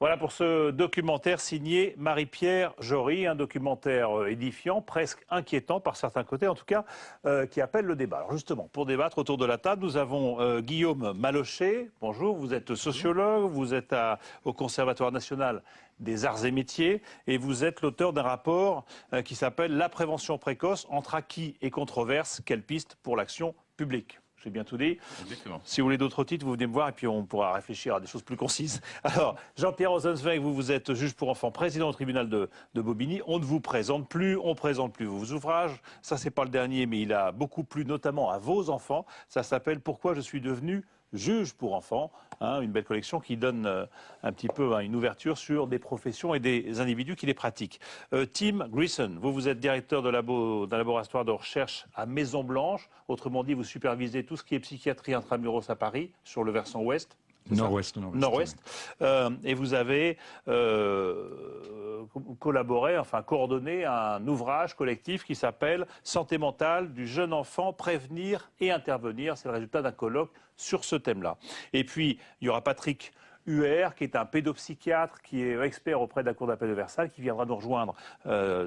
Voilà pour ce documentaire signé Marie-Pierre Jory, un documentaire édifiant, presque inquiétant par certains côtés, en tout cas, qui appelle le débat. Alors justement, pour débattre autour de la table, nous avons Guillaume Malochet. Bonjour, vous êtes sociologue, vous êtes au Conservatoire national des arts et métiers et vous êtes l'auteur d'un rapport qui s'appelle « La prévention précoce entre acquis et controverses, quelle piste pour l'action publique ?» J'ai bien tout dit. Exactement. Si vous voulez d'autres titres, vous venez me voir et puis on pourra réfléchir à des choses plus concises. Alors, Jean-Pierre Rosenzweig, vous êtes juge pour enfants, président au tribunal de Bobigny. On ne vous présente plus, on ne présente plus vos ouvrages. Ça, c'est pas le dernier, mais il a beaucoup plu, notamment à vos enfants. Ça s'appelle « Pourquoi je suis devenu juge pour enfants », une belle collection qui donne un petit peu une ouverture sur des professions et des individus qui les pratiquent. Tim Grissom, vous êtes directeur d'un laboratoire de recherche à Maison-Blanche. Autrement dit, vous supervisez tout ce qui est psychiatrie intramuros à Paris, sur le versant ouest. Nord-ouest. Nord-ouest. Et vous avez collaboré, enfin coordonné un ouvrage collectif qui s'appelle « Santé mentale du jeune enfant, prévenir et intervenir ». C'est le résultat d'un colloque sur ce thème-là. Et puis, il y aura Patrick Huer, qui est un pédopsychiatre, qui est expert auprès de la Cour d'appel de Versailles, qui viendra nous rejoindre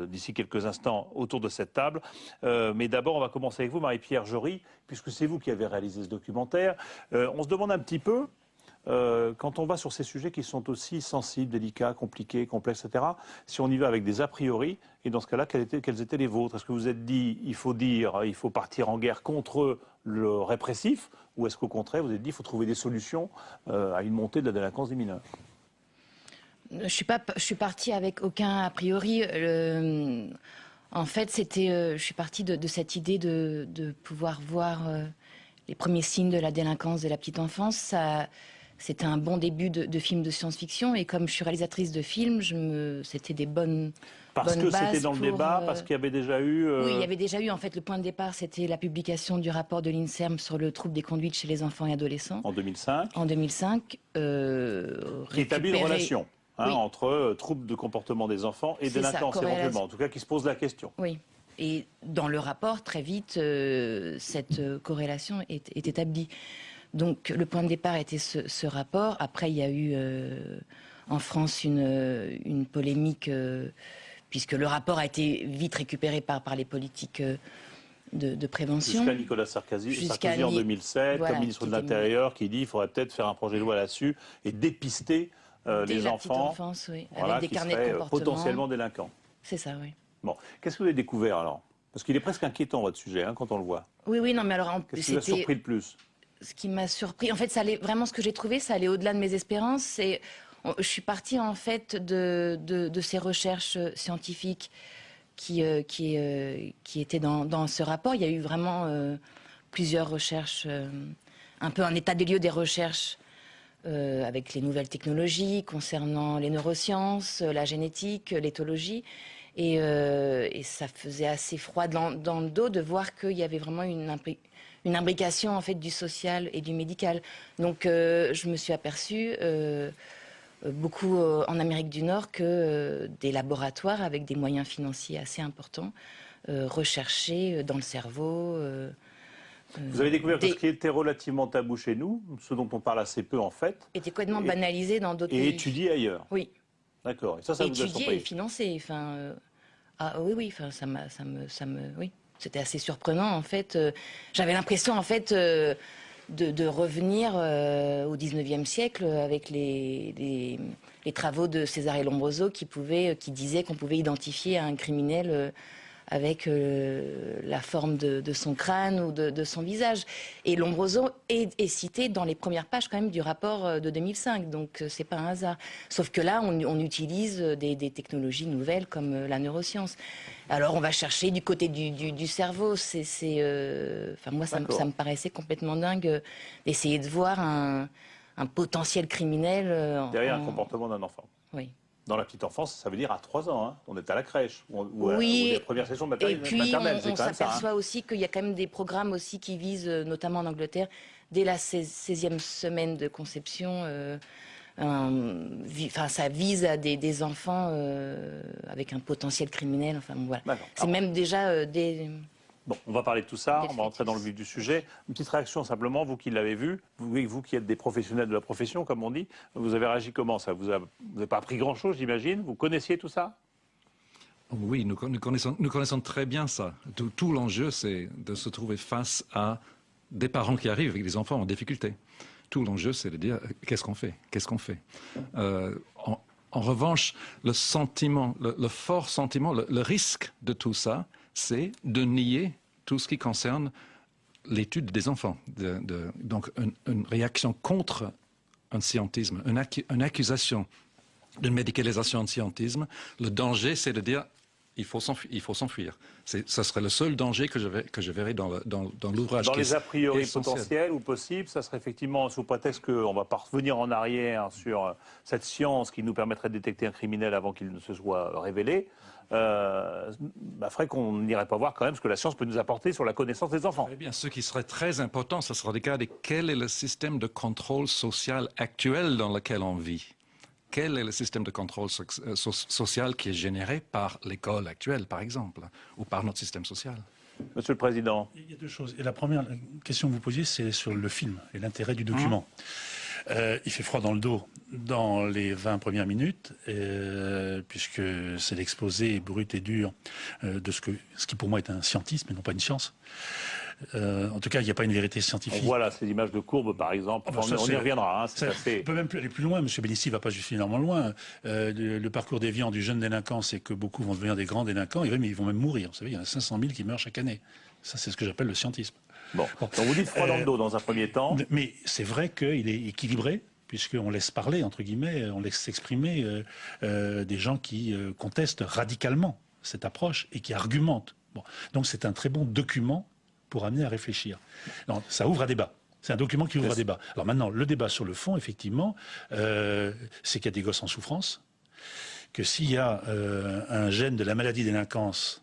d'ici quelques instants autour de cette table. Mais d'abord, on va commencer avec vous, Marie-Pierre Jory, puisque c'est vous qui avez réalisé ce documentaire. On se demande un petit peu, quand on va sur ces sujets qui sont aussi sensibles, délicats, compliqués, complexes, etc., si on y va avec des a priori, et dans ce cas-là, quels étaient les vôtres? Est-ce que vous êtes dit, il faut partir en guerre contre le répressif, ou est-ce qu'au contraire, vous êtes dit, il faut trouver des solutions à une montée de la délinquance des mineurs? Je suis partie avec aucun a priori. En fait, je suis partie de cette idée de pouvoir voir les premiers signes de la délinquance de la petite enfance. C'était un bon début de film de science-fiction, et comme je suis réalisatrice de films, c'était des bonnes Parce que bases c'était dans le débat, parce qu'il y avait déjà eu... Oui, il y avait déjà eu, en fait, le point de départ, c'était la publication du rapport de l'INSERM sur le trouble des conduites chez les enfants et adolescents. En 2005. En 2005. Qui établit une relation oui. entre troubles de comportement des enfants et délinquance, éventuellement, en tout cas qui se pose la question. Oui. Et dans le rapport, très vite, cette corrélation est établie. Donc le point de départ était ce rapport. Après, il y a eu en France une polémique, puisque le rapport a été vite récupéré par les politiques de prévention. Jusqu'à Nicolas Sarkozy en 2007, voilà, comme ministre de l'Intérieur, qui dit qu'il faudrait peut-être faire un projet de loi là-dessus et dépister les enfants oui, voilà, avec des qui carnets de seraient comportement. potentiellement délinquants. C'est ça, oui. Bon, qu'est-ce que vous avez découvert alors? Parce qu'il est presque inquiétant votre sujet quand on le voit. Oui, non, mais alors... Qu'est-ce qui vous a surpris le plus? Ce qui m'a surpris, en fait, vraiment ce que j'ai trouvé, ça allait au-delà de mes espérances. Je suis partie en fait de ces recherches scientifiques qui étaient dans ce rapport. Il y a eu vraiment plusieurs recherches, un peu un état des lieux des recherches avec les nouvelles technologies concernant les neurosciences, la génétique, l'éthologie. Et ça faisait assez froid dans le dos de voir qu'il y avait vraiment une imbrication en fait du social et du médical. Donc je me suis aperçue beaucoup en Amérique du Nord que des laboratoires avec des moyens financiers assez importants recherchaient dans le cerveau. Vous avez découvert que ce qui était relativement tabou chez nous, ce dont on parle assez peu en fait, était complètement banalisé dans d'autres pays. Et étudié ailleurs. Oui. D'accord. Et ça vous a surpris. Étudié et financé. Enfin, oui. Enfin, oui. C'était assez surprenant, en fait. J'avais l'impression, en fait, de revenir au XIXe siècle avec les travaux de Cesare Lombroso qui disaient qu'on pouvait identifier un criminel avec la forme de son crâne ou de son visage. Et Lombroso est cité dans les premières pages quand même du rapport de 2005, donc c'est pas un hasard. Sauf que là, on utilise des technologies nouvelles comme la neuroscience. Alors on va chercher du côté du cerveau. Enfin moi, ça me paraissait complètement dingue d'essayer de voir un potentiel criminel derrière un comportement d'un enfant. Oui. Dans la petite enfance, ça veut dire à 3 ans. On est à la crèche ou oui, les premières sessions maternelles. Et puis on s'aperçoit aussi qu'il y a quand même des programmes aussi qui visent, notamment en Angleterre, dès la 16e semaine de conception. Ça vise à des enfants avec un potentiel criminel. Enfin, voilà. C'est même déjà Bon, on va parler de tout ça, on va rentrer dans le vif du sujet. Une petite réaction simplement, vous qui l'avez vu, vous qui êtes des professionnels de la profession, comme on dit, vous avez réagi comment ça? Vous n'avez pas appris grand-chose, j'imagine? Vous connaissiez tout ça? Oui, nous connaissons très bien ça. Tout l'enjeu, c'est de se trouver face à des parents qui arrivent avec des enfants en difficulté. Tout l'enjeu, c'est de dire qu'est-ce qu'on fait? Qu'est-ce qu'on fait? En revanche, le sentiment, le fort sentiment, le risque de tout ça, c'est de nier tout ce qui concerne l'étude des enfants. Donc, une réaction contre un scientisme, une accusation d'une médicalisation de scientisme. Le danger, c'est de dire il faut s'enfuir. Ça serait le seul danger que je verrais dans l'ouvrage. Dans les a priori potentiels ou possibles, ça serait effectivement sous prétexte qu'on ne va pas revenir en arrière sur cette science qui nous permettrait de détecter un criminel avant qu'il ne se soit révélé. Ferait qu'on n'irait pas voir quand même ce que la science peut nous apporter sur la connaissance des enfants. Eh bien, ce qui serait très important, ce sera de regarder quel est le système de contrôle social actuel dans lequel on vit. Quel est le système de contrôle social qui est généré par l'école actuelle, par exemple, ou par notre système social? Monsieur le Président. Il y a deux choses. Et la première question que vous posiez, c'est sur le film et l'intérêt du document. Il fait froid dans le dos dans les 20 premières minutes, puisque c'est l'exposé brut et dur de ce qui pour moi est un scientisme et non pas une science. En tout cas, il n'y a pas une vérité scientifique. Voilà ces images de courbes, par exemple. On y reviendra. On peut même aller plus loin. M. Bélicy ne va pas suffisamment loin. Le parcours déviant du jeune délinquant, c'est que beaucoup vont devenir des grands délinquants. Et ils vont même mourir. Vous savez, il y en a 500 000 qui meurent chaque année. Ça, c'est ce que j'appelle le scientisme. Bon. Donc vous dites froid dans le dos dans un premier temps. Mais c'est vrai qu'il est équilibré, puisqu'on laisse parler, entre guillemets, on laisse s'exprimer des gens qui contestent radicalement cette approche et qui argumentent. Bon. Donc c'est un très bon document pour amener à réfléchir. Non, ça ouvre à débat. C'est un document qui ouvre à débat. Alors maintenant, le débat sur le fond, effectivement, c'est qu'il y a des gosses en souffrance, que s'il y a un gène de la maladie délinquance,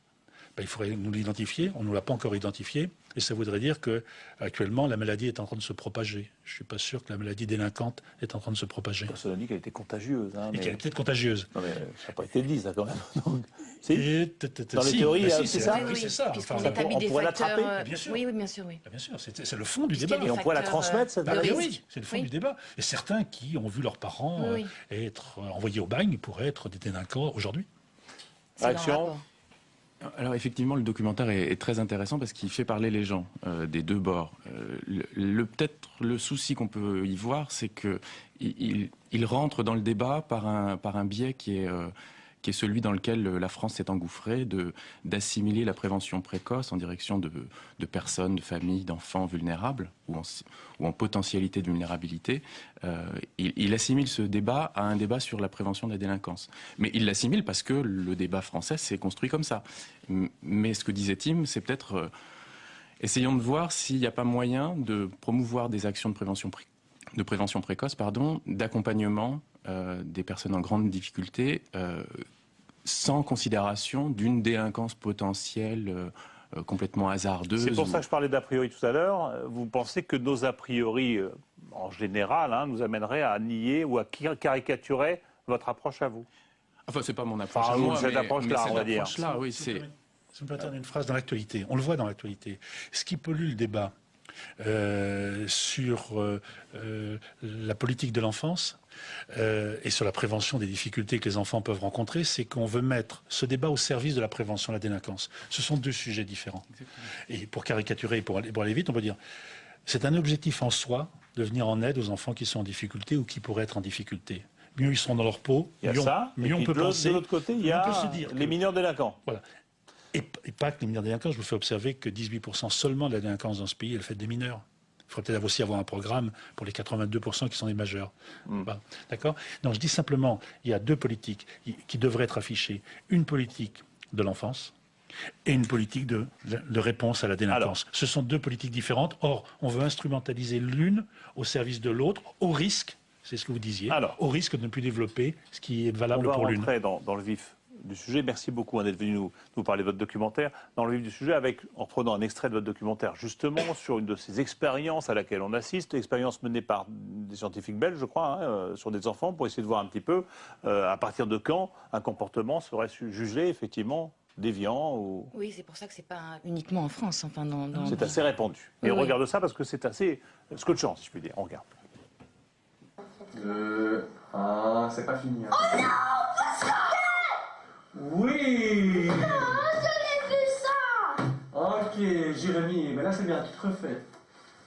il faudrait nous l'identifier. On ne l'a pas encore identifié. Et ça voudrait dire qu'actuellement, la maladie est en train de se propager. Je ne suis pas sûr que la maladie délinquante est en train de se propager. Personne n'a dit qu'elle était contagieuse. Et qu'elle est peut-être contagieuse. Non, mais ça n'a pas été dit, ça, quand même. Donc, dans les théories, c'est ça. Oui, c'est ça. Puisqu'on établit des facteurs... Bien sûr. Oui, bien sûr, oui. Bien sûr, c'est le fond du débat. Et on pourrait la transmettre, cette maladie. Oui, c'est le fond du débat. Et certains qui ont vu leurs parents être envoyés au bagne pourraient être des délinquants aujourd'hui. Réaction ? Alors effectivement, le documentaire est très intéressant parce qu'il fait parler les gens des deux bords. Peut-être le souci qu'on peut y voir, c'est qu'il rentre dans le débat par un biais qui est celui dans lequel la France s'est engouffrée, d'assimiler la prévention précoce en direction de personnes, de familles, d'enfants vulnérables ou en potentialité de vulnérabilité. Il assimile ce débat à un débat sur la prévention de la délinquance. Mais il l'assimile parce que le débat français s'est construit comme ça. Mais ce que disait Tim, c'est peut-être... essayons de voir s'il n'y a pas moyen de promouvoir des actions de prévention précoce, d'accompagnement des personnes en grande difficulté, sans considération d'une délinquance potentielle complètement hasardeuse. C'est pour ça que je parlais d'a priori tout à l'heure. Vous pensez que nos a priori, en général, nous amèneraient à nier ou à caricaturer votre approche à vous? Enfin, c'est pas mon approche à moi, cette approche-là, on va dire. Oui, c'est... Je me permets une phrase dans l'actualité. On le voit dans l'actualité. Ce qui pollue le débat sur la politique de l'enfance et sur la prévention des difficultés que les enfants peuvent rencontrer, c'est qu'on veut mettre ce débat au service de la prévention de la délinquance. Ce sont deux sujets différents. Exactement. Et pour caricaturer, pour aller vite, on peut dire c'est un objectif en soi de venir en aide aux enfants qui sont en difficulté ou qui pourraient être en difficulté. Mieux ils sont dans leur peau, mieux on peut penser. De l'autre côté, il y a les mineurs délinquants. Voilà. Et pas que les mineurs délinquants, je vous fais observer que 18% seulement de la délinquance dans ce pays est le fait des mineurs. Il faudrait peut-être aussi avoir un programme pour les 82% qui sont des majeurs. Bon, d'accord ? Donc je dis simplement, il y a deux politiques qui devraient être affichées. Une politique de l'enfance et une politique de réponse à la délinquance. Ce sont deux politiques différentes. Or, on veut instrumentaliser l'une au service de l'autre, au risque, c'est ce que vous disiez, au risque de ne plus développer ce qui est valable pour l'une. On va rentrer dans le vif du sujet. Merci beaucoup d'être venu nous parler de votre documentaire. Dans le vif du sujet, en reprenant un extrait de votre documentaire, justement, sur une de ces expériences à laquelle on assiste, expérience menée par des scientifiques belges, je crois, sur des enfants, pour essayer de voir un petit peu à partir de quand un comportement serait jugé, effectivement, déviant ou... Oui, c'est pour ça que c'est pas uniquement en France. Enfin, C'est assez répandu. Et on Oui. regarde ça parce que c'est assez scotchant, si je puis dire. On regarde. 2, 1, c'est pas fini. Hein. Oh non, oui. Je l'ai fait ça. Ok, Jérémy, mais là c'est bien, tu te refais.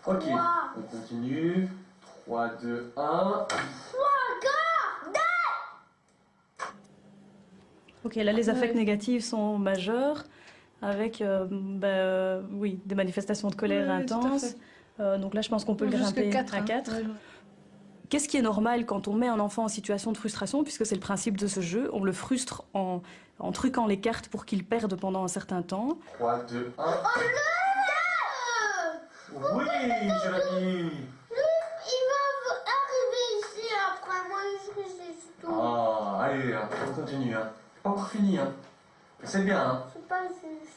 Ok, on continue. 3, 2, 1. Ok, là les affects négatifs sont majeurs, avec oui, des manifestations de colère intenses. Donc là, je pense qu'on peut le grimper à 4. Qu'est-ce qui est normal quand on met un enfant en situation de frustration, puisque c'est le principe de ce jeu, on le frustre en truquant les cartes pour qu'il perde pendant un certain temps. 3, 2, 1. Oui, Jérémy. Il va arriver ici après moi, c'est tout. Ah, allez, hein, on continue. Hein. Pas encore fini. Hein. C'est bien. Hein. C'est pas juste.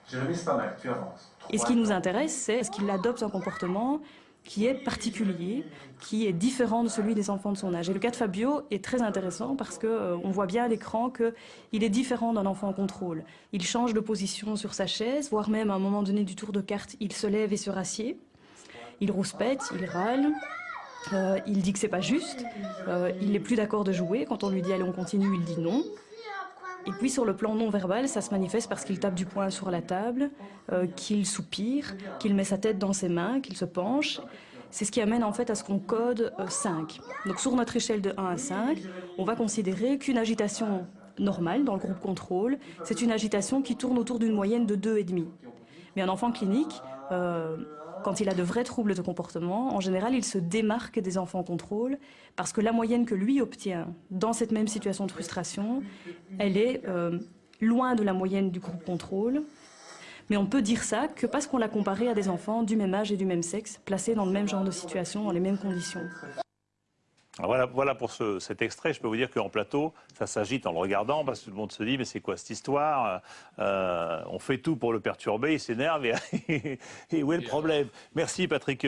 Jérémy, c'est pas mal, tu avances. Et ce qui nous intéresse, c'est est-ce qu'il adopte un comportement qui est particulier, qui est différent de celui des enfants de son âge. Et le cas de Fabio est très intéressant parce qu'on voit bien à l'écran qu'il est différent d'un enfant en contrôle. Il change de position sur sa chaise, voire même à un moment donné du tour de carte, il se lève et se rassied. Il rouspète, il râle, il dit que c'est pas juste, il n'est plus d'accord de jouer. Quand on lui dit allez on continue, il dit non. Et puis sur le plan non verbal, ça se manifeste parce qu'il tape du poing sur la table, qu'il soupire, qu'il met sa tête dans ses mains, qu'il se penche. C'est ce qui amène en fait à ce qu'on code 5. Donc sur notre échelle de 1 à 5, on va considérer qu'une agitation normale dans le groupe contrôle, c'est une agitation qui tourne autour d'une moyenne de 2,5. Mais un enfant clinique, quand il a de vrais troubles de comportement, en général, il se démarque des enfants contrôle parce que la moyenne que lui obtient dans cette même situation de frustration, elle est loin de la moyenne du groupe contrôle. Mais on peut dire ça que parce qu'on l'a comparé à des enfants du même âge et du même sexe, placés dans le même genre de situation, dans les mêmes conditions. Alors voilà pour cet extrait. Je peux vous dire qu'en plateau, ça s'agite en le regardant parce que tout le monde se dit mais c'est quoi cette histoire on fait tout pour le perturber, il s'énerve et où est le problème? Merci Patrice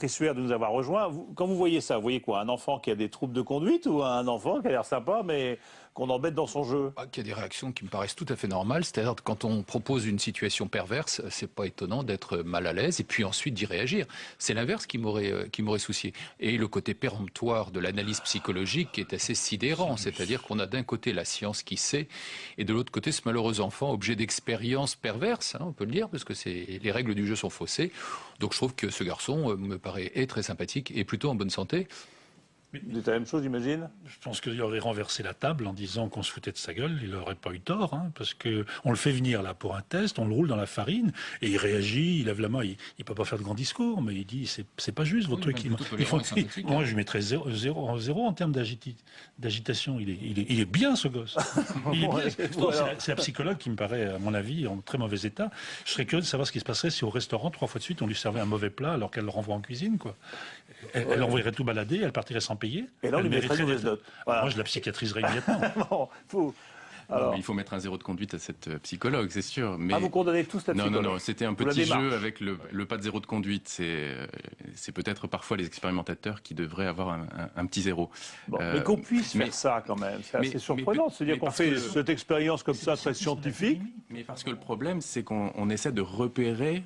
Suer de nous avoir rejoints. Quand vous voyez ça, vous voyez quoi? Un enfant qui a des troubles de conduite ou un enfant qui a l'air sympa mais qu'on embête dans son jeu? Qu'il y a des réactions qui me paraissent tout à fait normales. C'est-à-dire que quand on propose une situation perverse, c'est pas étonnant d'être mal à l'aise et puis ensuite d'y réagir. C'est l'inverse qui m'aurait soucié. Et le côté péremptoire de l'analyse psychologique est assez sidérant. C'est-à-dire qu'on a d'un côté la science qui sait et de l'autre côté ce malheureux enfant objet d'expériences perverses, on peut le dire, parce que les règles du jeu sont faussées. Donc je trouve que ce garçon me paraît très sympathique et plutôt en bonne santé. C'est la même chose, j'imagine? Je pense qu'il aurait renversé la table en disant qu'on se foutait de sa gueule. Il n'aurait pas eu tort, hein, parce qu'on le fait venir là pour un test, on le roule dans la farine, et il réagit, il lève la main. Il ne peut pas faire de grands discours, mais il dit c'est pas juste votre truc. Moi, je mettrais 0 en termes d'agitation. Il est bien, ce gosse. Il est bien. C'est la psychologue qui me paraît, à mon avis, en très mauvais état. Je serais curieux de savoir ce qui se passerait si au restaurant, 3 fois de suite, on lui servait un mauvais plat alors qu'elle le renvoie en cuisine, quoi. Elle envoyerait tout balader, elle partirait sans payer. Et là, on lui mettrait une mauvaise note. Voilà. Moi, je la psychiatriserais immédiatement. Alors, il faut mettre un 0 de conduite à cette psychologue, c'est sûr. Mais... vous condamnez tous la psychologue? Non, c'était un petit jeu avec le pas de 0 de conduite. C'est peut-être parfois les expérimentateurs qui devraient avoir un petit 0. Mais qu'on puisse faire ça quand même, c'est assez surprenant. C'est-à-dire qu'on fait cette expérience comme ça, très scientifique. Mais parce que le problème, c'est qu'on essaie de repérer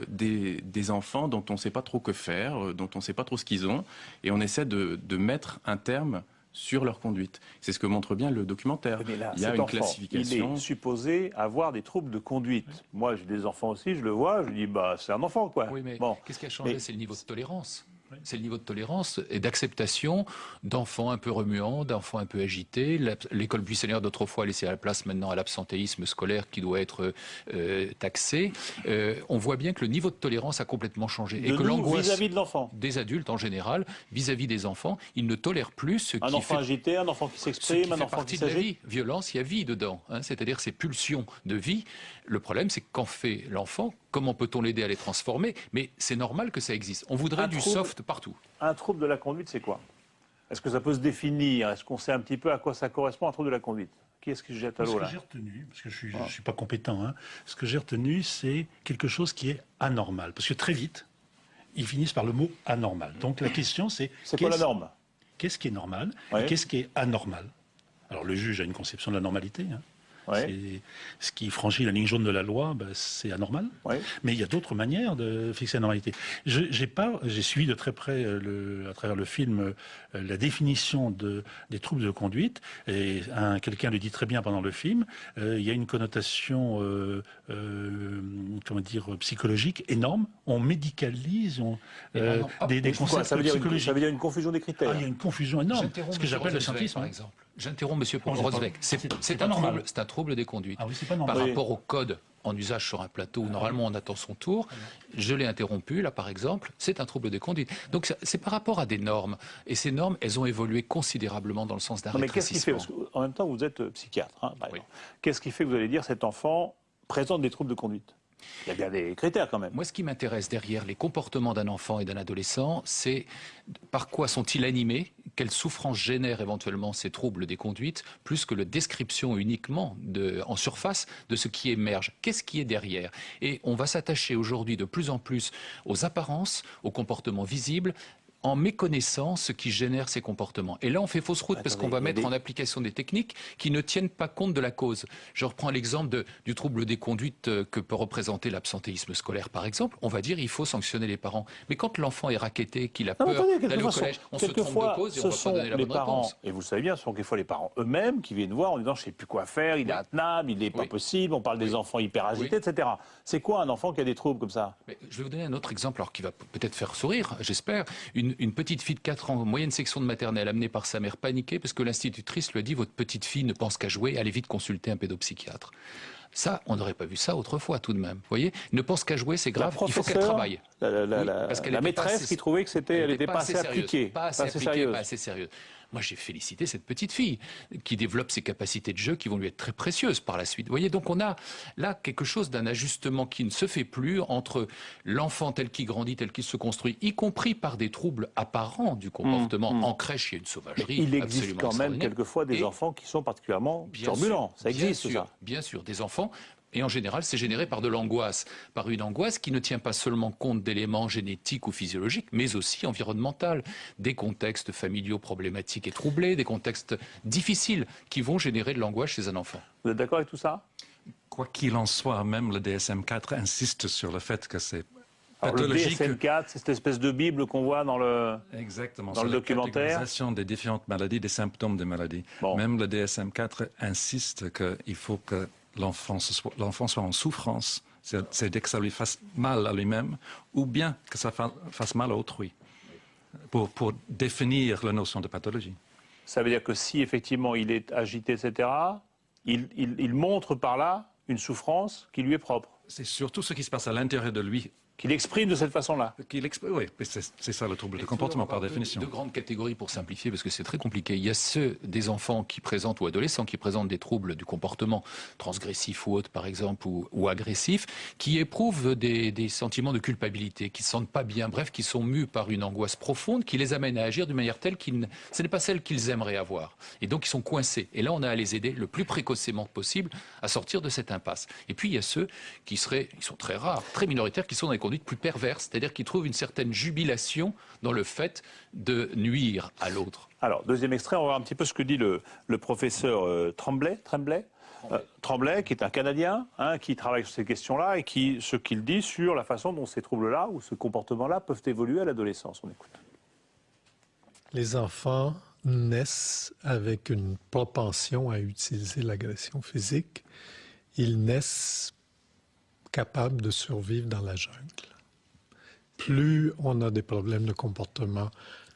des enfants dont on ne sait pas trop que faire, dont on ne sait pas trop ce qu'ils ont, et on essaie de mettre un terme sur leur conduite. C'est ce que montre bien le documentaire. Là, il y a une classification. Il est supposé avoir des troubles de conduite. Oui. Moi, j'ai des enfants aussi, je le vois, je dis, c'est un enfant, quoi. Oui, mais qu'est-ce qui a changé? C'est le niveau de tolérance. C'est le niveau de tolérance et d'acceptation d'enfants un peu remuants, d'enfants un peu agités. L'école buissonnière d'autrefois laissait la place maintenant à l'absentéisme scolaire qui doit être taxé. On voit bien que le niveau de tolérance a complètement changé. Et que l'angoisse vis-à-vis de l'enfant, des adultes en général, vis-à-vis des enfants, ils ne tolèrent plus ce qui un enfant agité, un enfant qui s'exprime, un enfant qui s'agite. Violence, il y a vie dedans, c'est-à-dire ces pulsions de vie. Le problème, c'est qu'en fait l'enfant, comment peut-on l'aider à les transformer? Mais c'est normal que ça existe. On voudrait du soft partout. Un trouble de la conduite, c'est quoi? Est-ce que ça peut se définir? Est-ce qu'on sait un petit peu à quoi ça correspond, un trouble de la conduite? Qui est-ce qui se jette à l'eau là? Ce que j'ai retenu, parce que je ne suis pas compétent, ce que j'ai retenu, c'est quelque chose qui est anormal. Parce que très vite, ils finissent par le mot anormal. Donc la question, c'est quoi la norme? Qu'est-ce qui est normal et qu'est-ce qui est anormal? Alors le juge a une conception de la normalité. Ce qui franchit la ligne jaune de la loi, c'est anormal. Mais il y a d'autres manières de fixer la normalité. J'ai suivi de très près, à travers le film, la définition des troubles de conduite. Et quelqu'un le dit très bien pendant le film. Il y a une connotation, comment dire, psychologique énorme. On médicalise des concepts psychologiques. Ça veut dire une confusion des critères. Il y a une confusion énorme. Ce que j'appelle le scientisme. Par exemple. J'interromps M. Rosbeck. C'est un trouble des conduites. Par rapport au code en usage sur un plateau où normalement on attend son tour, je l'ai interrompu, là par exemple, c'est un trouble des conduites. Donc c'est par rapport à des normes. Et ces normes, elles ont évolué considérablement dans le sens d'un rétrécissement. Mais qu'est-ce qui fait, parce qu'en même temps vous êtes psychiatre, par exemple. Qu'est-ce qui fait que vous allez dire cet enfant présente des troubles de conduite? Il y a bien des critères quand même. Moi, ce qui m'intéresse derrière les comportements d'un enfant et d'un adolescent, c'est par quoi sont-ils animés, quelles souffrances génèrent éventuellement ces troubles des conduites, plus que la description uniquement en surface de ce qui émerge. Qu'est-ce qui est derrière? Et on va s'attacher aujourd'hui de plus en plus aux apparences, aux comportements visibles, en méconnaissant ce qui génère ces comportements. Et là, on fait fausse route parce qu'on va mettre en application des techniques qui ne tiennent pas compte de la cause. Je reprends l'exemple du trouble des conduites que peut représenter l'absentéisme scolaire, par exemple. On va dire il faut sanctionner les parents. Mais quand l'enfant est racketté, qu'il a peur d'aller au collège, on se trompe de cause et on ne va pas donner la bonne réponse. Et vous le savez bien, ce sont quelquefois les parents eux-mêmes qui viennent voir en disant « je ne sais plus quoi faire, il est intenable, il n'est pas possible, on parle des enfants hyper agités, etc. » C'est quoi un enfant qui a des troubles comme ça? Je vais vous donner un autre exemple, alors qui va peut-être faire sourire, j'espère. Une petite fille de 4 ans, moyenne section de maternelle, amenée par sa mère paniquée parce que l'institutrice lui a dit « votre petite fille ne pense qu'à jouer, allez vite consulter un pédopsychiatre ». Ça, on n'aurait pas vu ça autrefois tout de même. Vous voyez, ne pense qu'à jouer, c'est grave, il faut qu'elle travaille. La maîtresse qui trouvait que elle n'était pas assez appliquée. Pas assez sérieuse. Moi, j'ai félicité cette petite fille qui développe ses capacités de jeu qui vont lui être très précieuses par la suite. Vous voyez, donc on a là quelque chose d'un ajustement qui ne se fait plus entre l'enfant tel qu'il grandit, tel qu'il se construit, y compris par des troubles apparents du comportement. En crèche, il y a une sauvagerie. Il existe quand même quelquefois des enfants qui sont particulièrement turbulents. Ça existe, ça. Bien sûr, des enfants. Et en général, c'est généré par de l'angoisse, par une angoisse qui ne tient pas seulement compte d'éléments génétiques ou physiologiques, mais aussi environnementaux, des contextes familiaux problématiques et troublés, des contextes difficiles qui vont générer de l'angoisse chez un enfant. Vous êtes d'accord avec tout ça? Quoi qu'il en soit, même le DSM-4 insiste sur le fait que c'est pathologique. Le DSM-4, c'est cette espèce de Bible qu'on voit dans le, dans le documentaire. La catégorisation des différentes maladies, des symptômes des maladies. Même le DSM-4 insiste qu'il faut que l'enfant soit en souffrance, c'est dès que ça lui fasse mal à lui-même, ou bien que ça fasse mal à autrui, pour définir la notion de pathologie. Ça veut dire que si effectivement il est agité, etc., il montre par là une souffrance qui lui est propre. C'est surtout ce qui se passe à l'intérieur de lui. Qu'il exprime de cette façon-là. Oui, c'est ça le trouble de comportement par définition. Deux grandes catégories pour simplifier, parce que c'est très compliqué. Il y a ceux des enfants qui présentent, ou adolescents, qui présentent des troubles du comportement transgressif ou autre, par exemple, ou agressif, qui éprouvent des sentiments de culpabilité, qui ne se sentent pas bien, bref, qui sont mus par une angoisse profonde, qui les amène à agir d'une manière telle que ce n'est pas celle qu'ils aimeraient avoir. Et donc, ils sont coincés. Et là, on a à les aider le plus précocement possible à sortir de cette impasse. Et puis, il y a ceux ils sont très rares, très minoritaires, qui sont dans les conduites plus perverses, c'est-à-dire qu'ils trouvent une certaine jubilation dans le fait de nuire à l'autre. Alors, deuxième extrait, on va voir un petit peu ce que dit le professeur Tremblay, qui est un Canadien, qui travaille sur ces questions-là et ce qu'il dit sur la façon dont ces troubles-là ou ce comportement-là peuvent évoluer à l'adolescence. On écoute. Les enfants naissent avec une propension à utiliser l'agression physique. Ils naissent capables de survivre dans la jungle. Plus on a des problèmes de comportement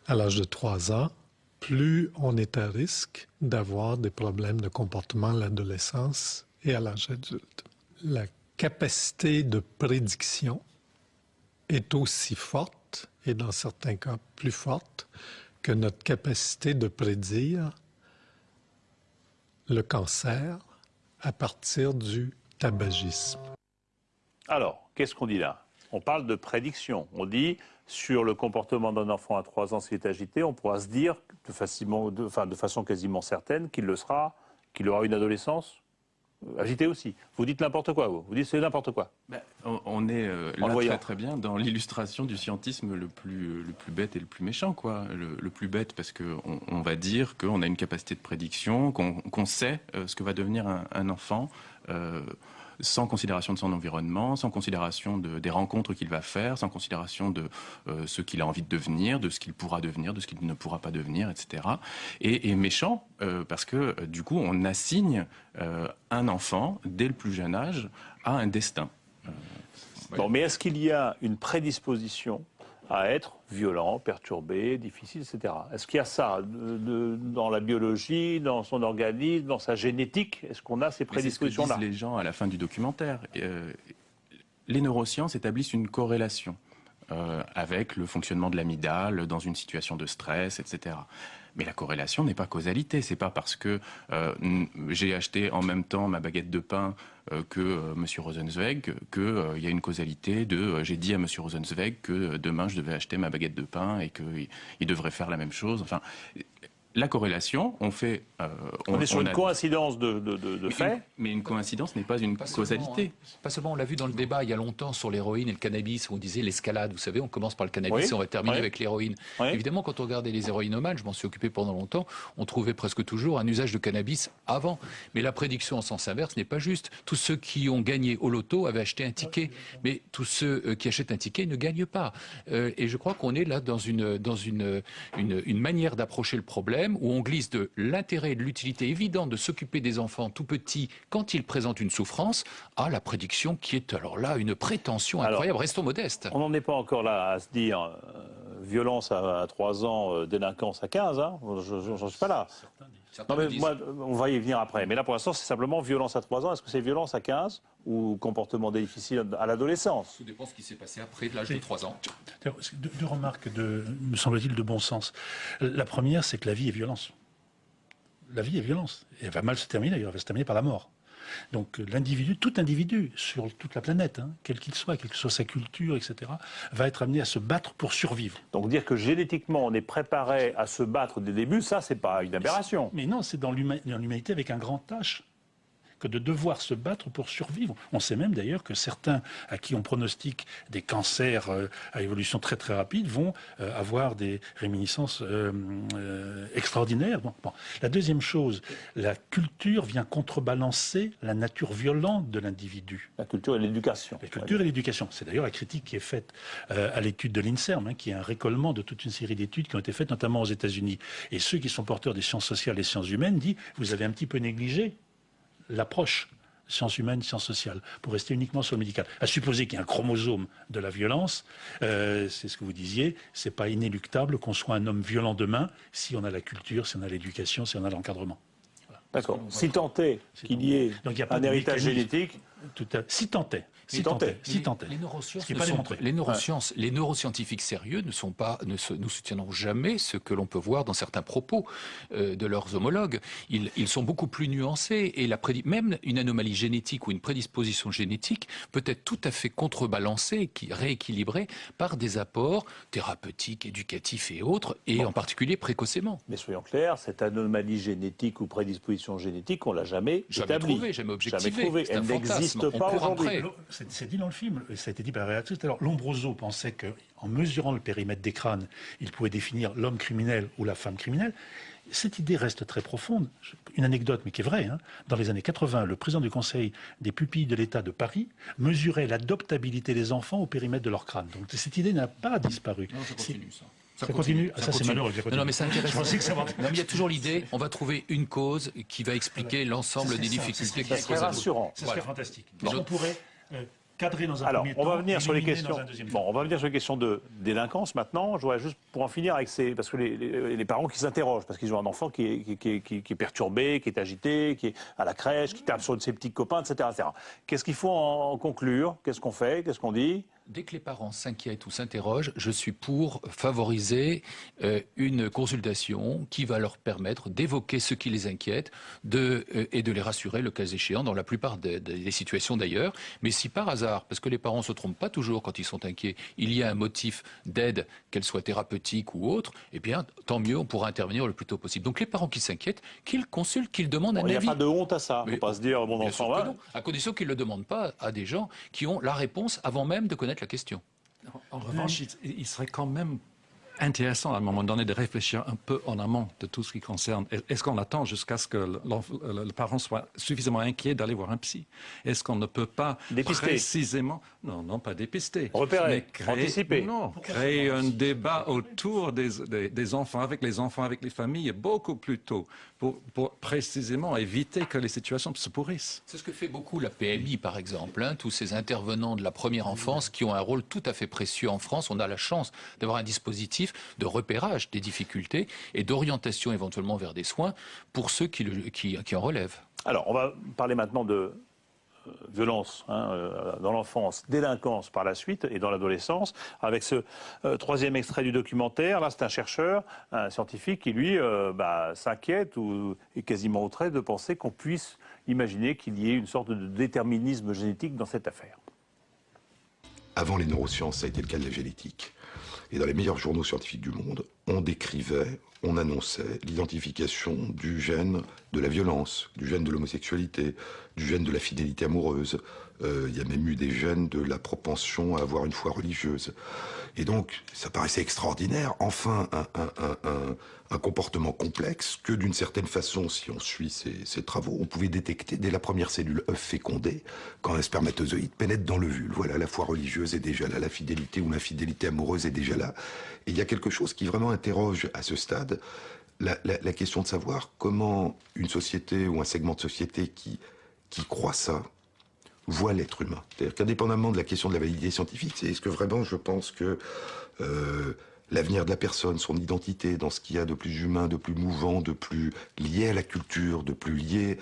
à l'âge de 3 ans, plus on est à risque d'avoir des problèmes de comportement à l'adolescence et à l'âge adulte. La capacité de prédiction est aussi forte, et dans certains cas plus forte, que notre capacité de prédire le cancer à partir du tabagisme. Alors, qu'est-ce qu'on dit là? On parle de prédiction. On dit, sur le comportement d'un enfant à 3 ans s'il est agité, on pourra se dire de façon quasiment certaine qu'il aura une adolescence agité aussi. Vous dites n'importe quoi, vous dites c'est n'importe quoi. Ben, on est là très bien dans l'illustration du scientisme le plus bête et le plus méchant, quoi. Le plus bête parce qu'on va dire qu'on a une capacité de prédiction, qu'on sait ce que va devenir un enfant. Sans considération de son environnement, sans considération des rencontres qu'il va faire, sans considération de ce qu'il a envie de devenir, de ce qu'il pourra devenir, de ce qu'il ne pourra pas devenir, etc. Et méchant, parce que du coup, on assigne un enfant, dès le plus jeune âge, à un destin. Bon, mais est-ce qu'il y a une prédisposition à être violent, perturbé, difficile, etc. Est-ce qu'il y a ça dans la biologie, dans son organisme, dans sa génétique? Est-ce qu'on a ces prédispositions-là? C'est ce que disent les gens à la fin du documentaire. Les neurosciences établissent une corrélation avec le fonctionnement de l'amygdale dans une situation de stress, etc. Mais la corrélation n'est pas causalité. C'est pas parce que j'ai acheté en même temps ma baguette de pain que M. Rosenzweig qu'il y a une causalité de j'ai dit à M. Rosenzweig que demain je devais acheter ma baguette de pain et qu'il devrait faire la même chose. Enfin, la corrélation, on est sur une coïncidence de faits. Mais une coïncidence n'est pas une causalité. Pas seulement, on l'a vu dans le débat il y a longtemps sur l'héroïne et le cannabis, où on disait l'escalade, vous savez, on commence par le cannabis et on va terminer avec l'héroïne. Évidemment, quand on regardait les héroïnomanes, je m'en suis occupé pendant longtemps, on trouvait presque toujours un usage de cannabis avant. Mais la prédiction en sens inverse n'est pas juste. Tous ceux qui ont gagné au loto avaient acheté un ticket, mais tous ceux qui achètent un ticket ne gagnent pas. Et je crois qu'on est là dans une manière d'approcher le problème où on glisse de l'intérêt et de l'utilité évidente de s'occuper des enfants tout petits quand ils présentent une souffrance à la prédiction qui est alors là une prétention incroyable. Alors, restons modestes. On n'en est pas encore là à se dire violence à 3 ans, délinquance à 15, hein. J'en suis pas là. Non, mais moi, on va y venir après. Mais là, pour l'instant, c'est simplement violence à 3 ans. Est-ce que c'est violence à 15 ou comportement difficile à l'adolescence? Tout dépend de ce qui s'est passé après l'âge de 3 ans. Deux remarques, me semble-t-il, de bon sens. La première, c'est que la vie est violence. La vie est violence. Et elle va mal se terminer, d'ailleurs. Elle va se terminer par la mort. Donc l'individu, tout individu sur toute la planète, hein, quel qu'il soit, quelle que soit sa culture, etc., va être amené à se battre pour survivre. Donc dire que génétiquement on est préparé à se battre dès le début, ça c'est pas une aberration. Mais non, c'est dans l'humanité avec un grand H que de devoir se battre pour survivre. On sait même d'ailleurs que certains à qui on pronostique des cancers à évolution très très rapide vont avoir des réminiscences extraordinaires. Bon. La deuxième chose, la culture vient contrebalancer la nature violente de l'individu. La culture et l'éducation. La culture et l'éducation. C'est d'ailleurs la critique qui est faite à l'étude de l'INSERM, hein, qui est un récollement de toute une série d'études qui ont été faites notamment aux États-Unis. Et ceux qui sont porteurs des sciences sociales et des sciences humaines disent « vous avez un petit peu négligé l'approche sciences humaines, sciences sociales, pour rester uniquement sur le médical. À supposer qu'il y a un chromosome de la violence, c'est ce que vous disiez, c'est pas inéluctable qu'on soit un homme violent demain si on a la culture, si on a l'éducation, si on a l'encadrement. Voilà. D'accord. Si tant est qu'il y ait un héritage génétique... Si tant est. Les neuroscientifiques sérieux ne soutiendront jamais ce que l'on peut voir dans certains propos de leurs homologues. Ils sont beaucoup plus nuancés et même une anomalie génétique ou une prédisposition génétique peut être tout à fait contrebalancée, rééquilibrée par des apports thérapeutiques, éducatifs et autres, et en particulier précocement. Mais soyons clairs, cette anomalie génétique ou prédisposition génétique, on l'a jamais établie. Jamais objectivée. Jamais trouvée. Elle n'existe pas aujourd'hui. C'est dit dans le film, ça a été dit par la réactrice. Alors, Lombroso pensait qu'en mesurant le périmètre des crânes, il pouvait définir l'homme criminel ou la femme criminelle. Cette idée reste très profonde. Une anecdote, mais qui est vraie. Hein. Dans les années 80, le président du Conseil des pupilles de l'État de Paris mesurait l'adoptabilité des enfants au périmètre de leur crâne. Donc cette idée n'a pas disparu. Non, ça continue, ça. Ça continue. Ça, c'est malheureux. Non, mais c'est intéressant. Non, mais il y a toujours l'idée, on va trouver une cause qui va expliquer l'ensemble des difficultés qui se présentent. C'est rassurant. Ce serait fantastique. On pourrait cadrer dans un premier temps. On va venir sur les questions. On va venir sur les questions de délinquance maintenant. Je voudrais juste pour en finir avec parce que les parents qui s'interrogent parce qu'ils ont un enfant qui est perturbé, qui est agité, qui est à la crèche, qui tape sur de ses petits copains, etc. Qu'est-ce qu'il faut en conclure? Qu'est-ce qu'on fait? Qu'est-ce qu'on dit? Dès que les parents s'inquiètent ou s'interrogent, je suis pour favoriser une consultation qui va leur permettre d'évoquer ce qui les inquiète et de les rassurer le cas échéant, dans la plupart des situations d'ailleurs. Mais si par hasard, parce que les parents ne se trompent pas toujours quand ils sont inquiets, il y a un motif d'aide, qu'elle soit thérapeutique ou autre, eh bien tant mieux, on pourra intervenir le plus tôt possible. Donc les parents qui s'inquiètent, qu'ils consultent, qu'ils demandent un avis. Il n'y a pas de honte à ça, il ne faut pas se dire mon enfant va... Non, à condition qu'ils ne le demandent pas à des gens qui ont la réponse avant même de connaître la question. En revanche, il serait quand même intéressant à un moment donné de réfléchir un peu en amont de tout ce qui concerne. Est-ce qu'on attend jusqu'à ce que le parent soit suffisamment inquiet d'aller voir un psy? Est-ce qu'on ne peut pas dépister précisément... Non, pas dépister. Repérer, anticiper. Non, créer un débat autour des enfants, avec les familles, beaucoup plus tôt, pour précisément éviter que les situations se pourrissent. C'est ce que fait beaucoup la PMI, par exemple, tous ces intervenants de la première enfance qui ont un rôle tout à fait précieux en France. On a la chance d'avoir un dispositif de repérage des difficultés et d'orientation éventuellement vers des soins pour ceux qui en relèvent. Alors, on va parler maintenant de violence dans l'enfance, délinquance par la suite et dans l'adolescence, avec ce troisième extrait du documentaire. Là, c'est un chercheur, un scientifique qui, lui, s'inquiète ou est quasiment au trait de penser qu'on puisse imaginer qu'il y ait une sorte de déterminisme génétique dans cette affaire. Avant les neurosciences, ça a été le cas de la génétique. Et dans les meilleurs journaux scientifiques du monde, on décrivait, on annonçait l'identification du gène de la violence, du gène de l'homosexualité, du gène de la fidélité amoureuse. Il y a même eu des gènes de la propension à avoir une foi religieuse. Et donc, ça paraissait extraordinaire. Enfin, un comportement complexe que, d'une certaine façon, si on suit ces travaux, on pouvait détecter dès la première cellule œuf fécondé, quand un spermatozoïde pénètre dans l'ovule. Voilà, la foi religieuse est déjà là, la fidélité ou l'infidélité amoureuse est déjà là. Et il y a quelque chose qui vraiment interroge à ce stade la question de savoir comment une société ou un segment de société qui croit ça voit l'être humain. C'est-à-dire qu'indépendamment de la question de la validité scientifique, c'est est-ce que vraiment je pense que l'avenir de la personne, son identité, dans ce qu'il y a de plus humain, de plus mouvant, de plus lié à la culture, de plus lié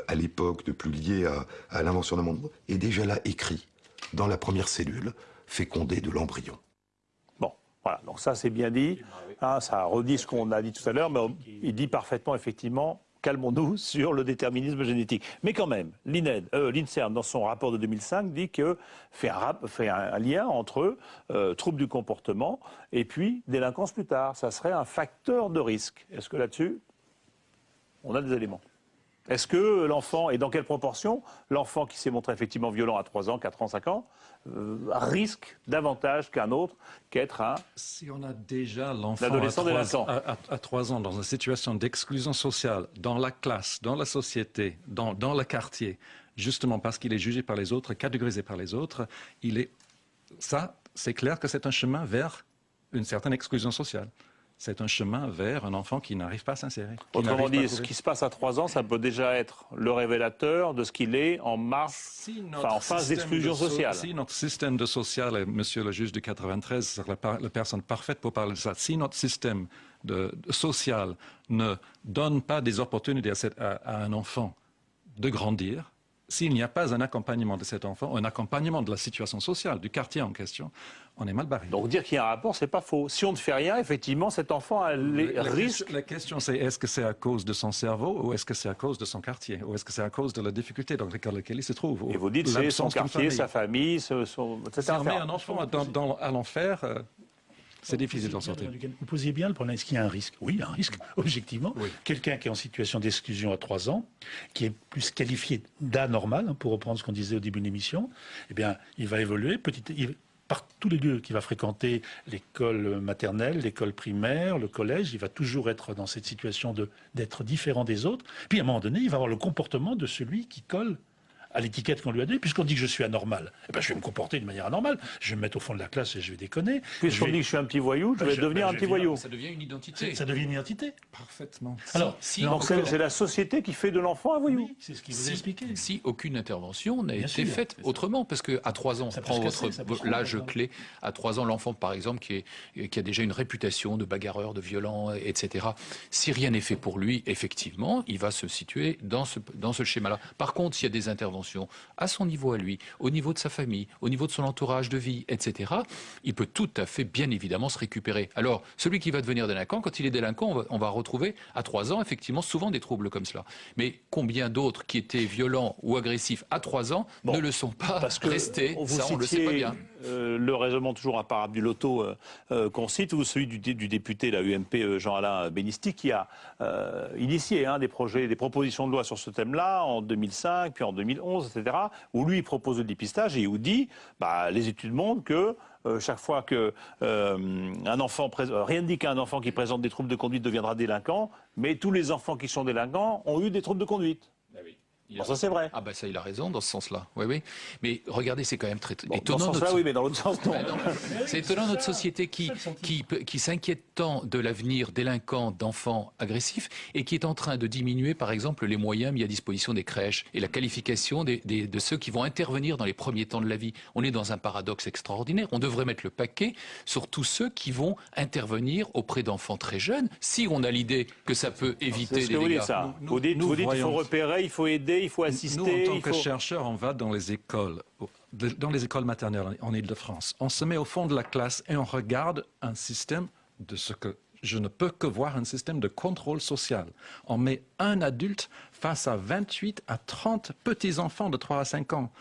à l'époque, de plus lié à l'invention d'un monde, est déjà là écrit dans la première cellule fécondée de l'embryon. Bon, voilà, donc ça c'est bien dit, ça redit ce qu'on a dit tout à l'heure, mais il dit parfaitement effectivement... Calmons-nous sur le déterminisme génétique. Mais quand même, l'INSERM, dans son rapport de 2005, dit que fait un lien entre troubles du comportement et puis délinquance plus tard. Ça serait un facteur de risque. Est-ce que là-dessus, on a des éléments? Est-ce que l'enfant, et dans quelle proportion, l'enfant qui s'est montré effectivement violent à 3 ans, 4 ans, 5 ans, risque davantage qu'un autre qu'être un... Si on a déjà l'enfant à 3 ans dans une situation d'exclusion sociale, dans la classe, dans la société, dans le quartier, justement parce qu'il est jugé par les autres, catégorisé par les autres, ça, c'est clair que c'est un chemin vers une certaine exclusion sociale. C'est un chemin vers un enfant qui n'arrive pas à s'insérer. Autrement dit, ce qui se passe à 3 ans, ça peut déjà être le révélateur de ce qu'il est en marche, en phase d'exclusion sociale. Si notre système de social, et monsieur le juge de 93, c'est la personne parfaite pour parler de ça, si notre système social ne donne pas des opportunités à un enfant de grandir, s'il n'y a pas un accompagnement de cet enfant, un accompagnement de la situation sociale, du quartier en question, on est mal barré. Donc dire qu'il y a un rapport, c'est pas faux. Si on ne fait rien, effectivement, cet enfant a les risques... La question, c'est est-ce que c'est à cause de son cerveau ou est-ce que c'est à cause de son quartier? Ou est-ce que c'est à cause de la difficulté dans laquelle il se trouve? Et vous dites c'est son quartier, sa famille, etc. Si on met un enfant à l'enfer... C'est difficile d'en sortir. Vous posiez bien le problème. Est-ce qu'il y a un risque? Oui, il y a un risque, objectivement. Oui. Quelqu'un qui est en situation d'exclusion à 3 ans, qui est plus qualifié d'anormal, pour reprendre ce qu'on disait au début de l'émission, eh bien, il va évoluer par tous les lieux qu'il va fréquenter, l'école maternelle, l'école primaire, le collège, il va toujours être dans cette situation d'être différent des autres. Puis à un moment donné, il va avoir le comportement de celui qui colle à l'étiquette qu'on lui a donnée, puisqu'on dit que je suis anormal. Eh ben, je vais me comporter de manière anormale. Je vais me mettre au fond de la classe et je vais déconner. Puisqu'on dit que je suis un petit voyou, je vais devenir un petit voyou. Ça devient une identité. Ça devient une identité. Parfaitement. Alors, donc c'est la société qui fait de l'enfant un voyou. Oui, c'est ce qu'il vous a expliqué. Si aucune intervention n'a été faite autrement, parce qu'à 3 ans, on prend l'âge clé, à 3 ans, l'enfant, par exemple, qui a déjà une réputation de bagarreur, de violent, etc., si rien n'est fait pour lui, effectivement, il va se situer dans ce schéma-là. Par contre, s'il y a des interventions intervention à son niveau à lui, au niveau de sa famille, au niveau de son entourage de vie, etc., il peut tout à fait, bien évidemment, se récupérer. Alors, celui qui va devenir délinquant, quand il est délinquant, on va retrouver à 3 ans, effectivement, souvent des troubles comme cela. Mais combien d'autres qui étaient violents ou agressifs à 3 ans ne le sont pas restés? Ça, on le sait pas bien. Le raisonnement toujours imparable du loto qu'on cite, ou celui du député, la UMP, Jean-Alain Bénisti, qui a initié des propositions de loi sur ce thème-là en 2005, puis en 2011, etc., où lui propose le dépistage et où dit, les études montrent que chaque fois que un enfant, rien ne dit qu'un enfant qui présente des troubles de conduite deviendra délinquant, mais tous les enfants qui sont délinquants ont eu des troubles de conduite. Bon, ça c'est vrai. Ah ça il a raison dans ce sens-là. Oui, oui. Mais regardez, c'est quand même très étonnant. Dans ce sens-là, oui, mais dans l'autre sens, non. C'est étonnant notre société qui s'inquiète tant de l'avenir délinquant d'enfants agressifs et qui est en train de diminuer, par exemple, les moyens mis à disposition des crèches et la qualification de ceux qui vont intervenir dans les premiers temps de la vie. On est dans un paradoxe extraordinaire. On devrait mettre le paquet sur tous ceux qui vont intervenir auprès d'enfants très jeunes, si on a l'idée que ça peut éviter des dégâts. Vous dites qu'il faut repérer, il faut aider, il faut assister. Nous, en tant que chercheurs, on va dans les écoles maternelles en Île-de-France. On se met au fond de la classe et on regarde un système de ce que je ne peux que voir, un système de contrôle social. On met un adulte face à 28 à 30 petits-enfants de 3 à 5 ans,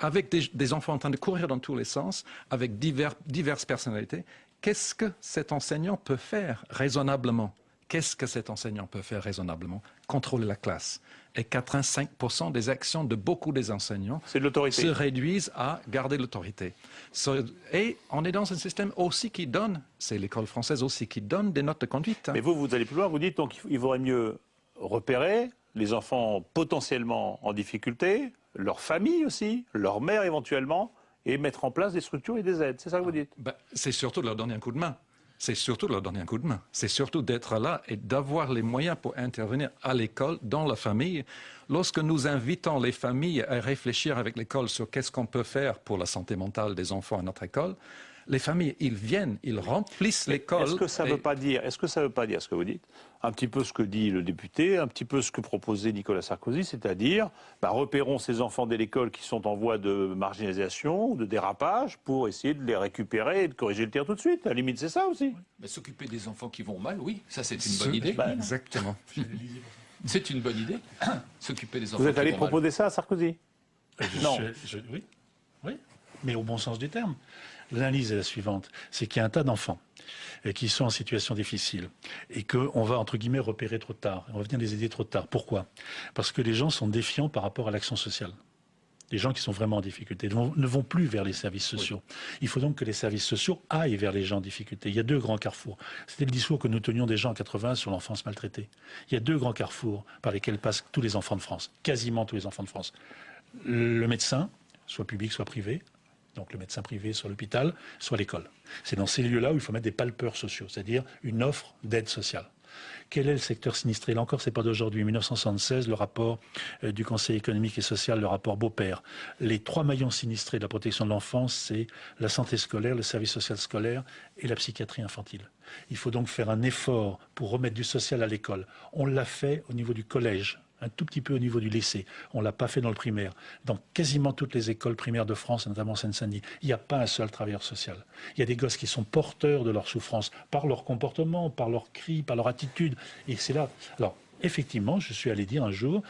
avec des enfants en train de courir dans tous les sens, avec diverses personnalités. Qu'est-ce que cet enseignant peut faire raisonnablement? Qu'est-ce que cet enseignant peut faire raisonnablement? Contrôler la classe. Et 85% des actions de beaucoup des enseignants se réduisent à garder l'autorité. Et on est dans un système aussi qui donne, c'est l'école française aussi, qui donne des notes de conduite. Mais vous allez plus loin, vous dites donc il vaudrait mieux repérer les enfants potentiellement en difficulté, leur famille aussi, leur mère éventuellement, et mettre en place des structures et des aides. C'est ça que vous dites? C'est surtout de leur donner un coup de main. C'est surtout de leur donner un coup de main. C'est surtout d'être là et d'avoir les moyens pour intervenir à l'école, dans la famille. Lorsque nous invitons les familles à réfléchir avec l'école sur qu'est-ce qu'on peut faire pour la santé mentale des enfants à notre école, les familles, ils viennent, ils remplissent l'école. Est-ce que ça ne veut pas dire ce que vous dites? Un petit peu ce que dit le député, un petit peu ce que proposait Nicolas Sarkozy, c'est-à-dire repérons ces enfants de l'école qui sont en voie de marginalisation ou de dérapage pour essayer de les récupérer et de corriger le tir tout de suite. À la limite, c'est ça aussi. S'occuper des enfants qui vont mal, oui, ça c'est une bonne idée. Exactement. C'est une bonne idée. S'occuper des enfants. Vous êtes allé proposer ça à Sarkozy? Non. Oui, mais au bon sens du terme. L'analyse est la suivante, c'est qu'il y a un tas d'enfants qui sont en situation difficile et qu'on va, entre guillemets, repérer trop tard. On va venir les aider trop tard. Pourquoi? Parce que les gens sont défiants par rapport à l'action sociale. Les gens qui sont vraiment en difficulté ne vont plus vers les services sociaux. Oui. Il faut donc que les services sociaux aillent vers les gens en difficulté. Il y a 2 grands carrefours. C'était le discours que nous tenions déjà en 80 sur l'enfance maltraitée. Il y a 2 grands carrefours par lesquels passent tous les enfants de France, quasiment tous les enfants de France. Le médecin, soit public, soit privé, donc le médecin privé, soit l'hôpital, soit l'école. C'est dans ces lieux-là où il faut mettre des palpeurs sociaux, c'est-à-dire une offre d'aide sociale. Quel est le secteur sinistré? Là encore, ce n'est pas d'aujourd'hui. 1976, le rapport du Conseil économique et social, le rapport Beaupère. Les 3 maillons sinistrés de la protection de l'enfance, c'est la santé scolaire, le service social scolaire et la psychiatrie infantile. Il faut donc faire un effort pour remettre du social à l'école. On l'a fait au niveau du collège, un tout petit peu au niveau du lycée. On ne l'a pas fait dans le primaire. Dans quasiment toutes les écoles primaires de France, notamment Seine-Saint-Denis, il n'y a pas un seul travailleur social. Il y a des gosses qui sont porteurs de leur souffrance par leur comportement, par leurs cris, par leur attitude. Et c'est là... Alors, effectivement, je suis allé dire un jour,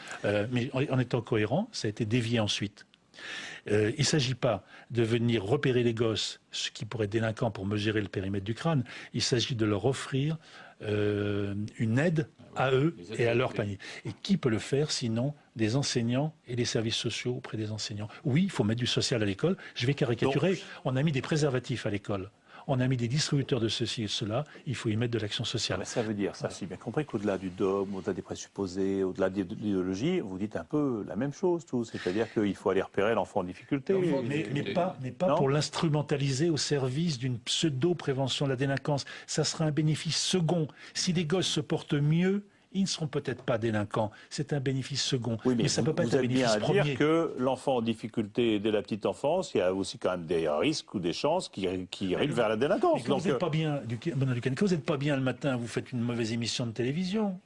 mais en étant cohérent, ça a été dévié ensuite. Il ne s'agit pas de venir repérer les gosses, ce qui pourrait être délinquant pour mesurer le périmètre du crâne. Il s'agit de leur offrir une aide à eux et à leur panier. Et qui peut le faire sinon des enseignants et les services sociaux auprès des enseignants? Oui, il faut mettre du social à l'école. Je vais caricaturer. Donc, on a mis des préservatifs à l'école. On a mis des distributeurs de ceci et cela, il faut y mettre de l'action sociale. Mais ça veut dire, ça, si bien compris, qu'au-delà du dogme, au-delà des présupposés, au-delà de l'idéologie, vous dites un peu la même chose, tout. C'est-à-dire qu'il faut aller repérer l'enfant en difficulté. Mais pas pour l'instrumentaliser au service d'une pseudo-prévention de la délinquance. Ça sera un bénéfice second. Si les gosses se portent mieux, ils ne seront peut-être pas délinquants. C'est un bénéfice second. Oui, mais ça ne peut pas être un bénéfice premier. Vous êtes bien à dire que l'enfant en difficulté dès la petite enfance, il y a aussi quand même des risques ou des chances qui arrivent vers la délinquance. Quand vous n'êtes pas bien le matin, vous faites une mauvaise émission de télévision.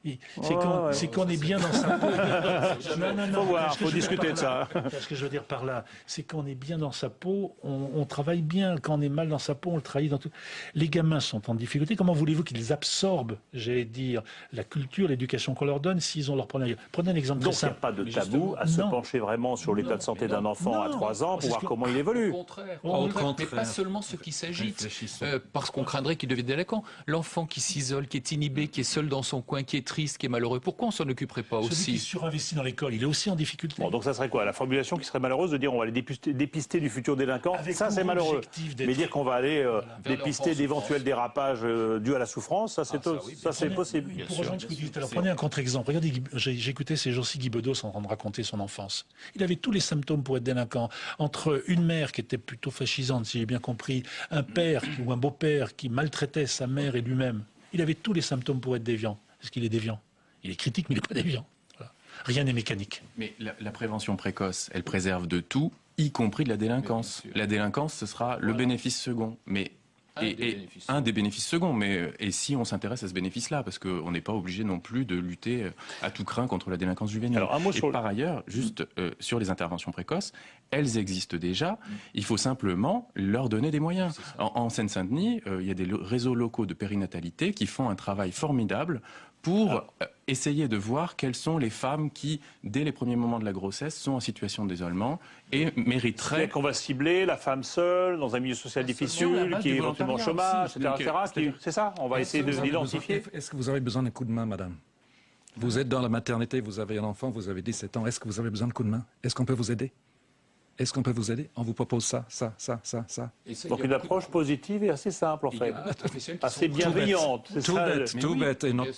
C'est qu'on est bien dans sa peau. Faut voir, faut discuter de ça. Ce que je veux dire par là, c'est qu'on est bien dans sa peau, on travaille bien. Quand on est mal dans sa peau, on le trahit dans tout. Les gamins sont en difficulté. Comment voulez-vous qu'ils absorbent, j'allais dire, la culture, l'éducation qu'on leur donne s'ils ont leur problème? Prenez un exemple très simple. Donc il n'y a pas de tabou à se pencher vraiment sur l'état de santé d'un enfant à 3 ans pour voir comment il évolue. Au contraire. Mais pas seulement ceux qui s'agitent, parce qu'on craindrait qu'ils deviennent délinquants. L'enfant qui s'isole, qui est inhibé, qui est seul dans son coin, qui est triste, qui est malheureux, pourquoi on s'en occuperait pas aussi? Celui qui surinvestit dans l'école, il est aussi en difficulté. Bon, donc ça serait quoi? La formulation qui serait malheureuse de dire on va aller dépister du futur délinquant, ça c'est malheureux. Mais dire qu'on va aller dépister d'éventuels dérapages dus à la souffrance, ça c'est possible. Pour rejoindre ce que tu disais, alors prenez un contre-exemple. Regardez, j'écoutais ces jours-ci Guy Bedos en train de raconter son enfance. Il avait tous les symptômes pour être délinquant. Entre une mère qui était plutôt fascisante, si j'ai bien compris, un père ou un beau-père qui maltraitait sa mère et lui-même. Il avait tous les symptômes pour être déviant. Est-ce qu'il est déviant? Il est critique, mais il n'est pas déviant. Voilà. Rien n'est mécanique. Mais la prévention précoce, elle préserve de tout, y compris de la délinquance. La délinquance, ce sera le bénéfice second. Mais un des bénéfices seconds, et si on s'intéresse à ce bénéfice-là, parce qu'on n'est pas obligé non plus de lutter à tout crin contre la délinquance juvénile. Alors, un mot sur par ailleurs, juste sur les interventions précoces, elles existent déjà, il faut simplement leur donner des moyens. En Seine-Saint-Denis, il y a des réseaux locaux de périnatalité qui font un travail formidable pour essayer de voir quelles sont les femmes qui, dès les premiers moments de la grossesse, sont en situation d'isolement et mériteraient... qu'on va cibler la femme seule, dans un milieu social difficile, qui est éventuellement au chômage, etc. C'est ça? On va essayer de l'identifier. Est-ce que vous avez besoin d'un coup de main, madame? Vous êtes dans la maternité, vous avez un enfant, vous avez 17 ans. Est-ce que vous avez besoin de coup de main? Est-ce qu'on peut vous aider? Est-ce qu'on peut vous aider? On vous propose ça. Donc une approche positive et assez simple en fait. Assez bienveillante. Tout bête. Et notre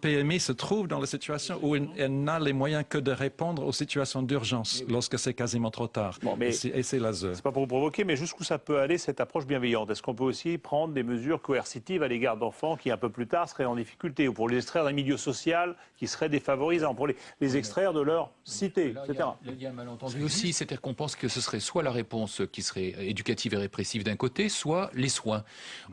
PMI se trouve dans la situation où elle n'a les moyens que de répondre aux situations d'urgence lorsque c'est quasiment trop tard. Bon, mais et c'est l'ASE. C'est pas pour vous provoquer, mais jusqu'où ça peut aller cette approche bienveillante? Est-ce qu'on peut aussi prendre des mesures coercitives à l'égard d'enfants qui un peu plus tard seraient en difficulté, ou pour les extraire d'un milieu social qui serait défavorisant, pour les extraire de leur cité, etc. Entendu aussi, c'est-à-dire qu'on pense que ce serait soit la réponse qui serait éducative et répressive d'un côté, soit les soins.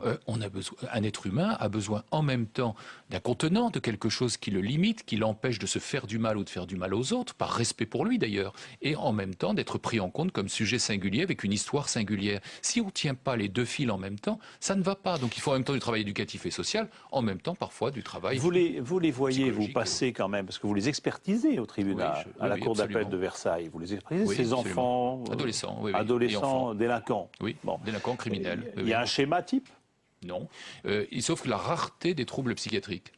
Un être humain a besoin en même temps d'un contenant, de quelque chose qui le limite, qui l'empêche de se faire du mal ou de faire du mal aux autres, par respect pour lui d'ailleurs, et en même temps d'être pris en compte comme sujet singulier avec une histoire singulière. Si on ne tient pas les deux fils en même temps, ça ne va pas. Donc il faut en même temps du travail éducatif et social, en même temps parfois du travail Vous les voyez, vous passer quand même, parce que vous les expertisez au tribunal, à la cour d'appel de Versailles. Vous les expertisez, ces enfants adolescents délinquants. Oui, délinquants criminels. Il y a un schéma type? Non. Sauf que la rareté des troubles psychiatriques.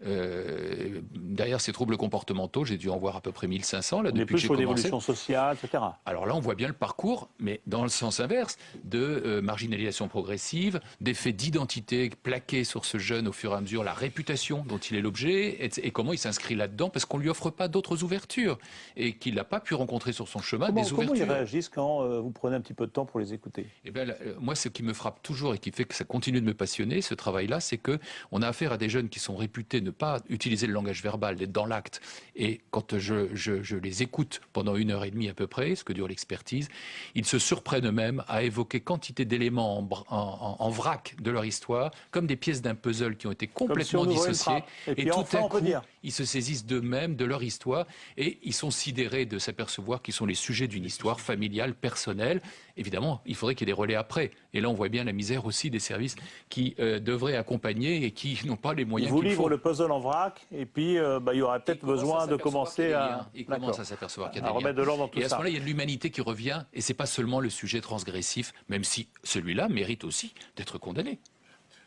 Derrière ces troubles comportementaux, j'ai dû en voir à peu près 1500 là, depuis que j'ai commencé. L'évolution sociale, etc. Alors là, on voit bien le parcours, mais dans le sens inverse, de marginalisation progressive, d'effets d'identité plaqués sur ce jeune au fur et à mesure, la réputation dont il est l'objet, et comment il s'inscrit là-dedans, parce qu'on ne lui offre pas d'autres ouvertures, et qu'il n'a pas pu rencontrer sur son chemin des ouvertures. Comment ils réagissent quand vous prenez un petit peu de temps pour les écouter? Eh bien, moi, ce qui me frappe toujours et qui fait que ça continue de me passionner, ce travail-là, c'est qu'on a affaire à des jeunes qui sont réputés ne pas utiliser le langage verbal, d'être dans l'acte. Et quand je les écoute pendant 1h30 à peu près, ce que dure l'expertise, ils se surprennent eux-mêmes à évoquer quantité d'éléments en vrac de leur histoire, comme des pièces d'un puzzle qui ont été complètement dissociées. Et tout à coup, ils se saisissent d'eux-mêmes, de leur histoire, et ils sont sidérés de s'apercevoir qu'ils sont les sujets d'une histoire familiale, personnelle. Évidemment, il faudrait qu'il y ait des relais après. Et là, on voit bien la misère aussi des services qui devraient accompagner et qui n'ont pas les moyens qu'il faut. Vous livrez le puzzle en vrac, et puis il y aura peut-être besoin de commencer à... Il commence à s'apercevoir qu'il y a des liens. Remettre de l'ordre dans tout ça. Et à ce moment-là, il y a de l'humanité qui revient, et c'est pas seulement le sujet transgressif, même si celui-là mérite aussi d'être condamné.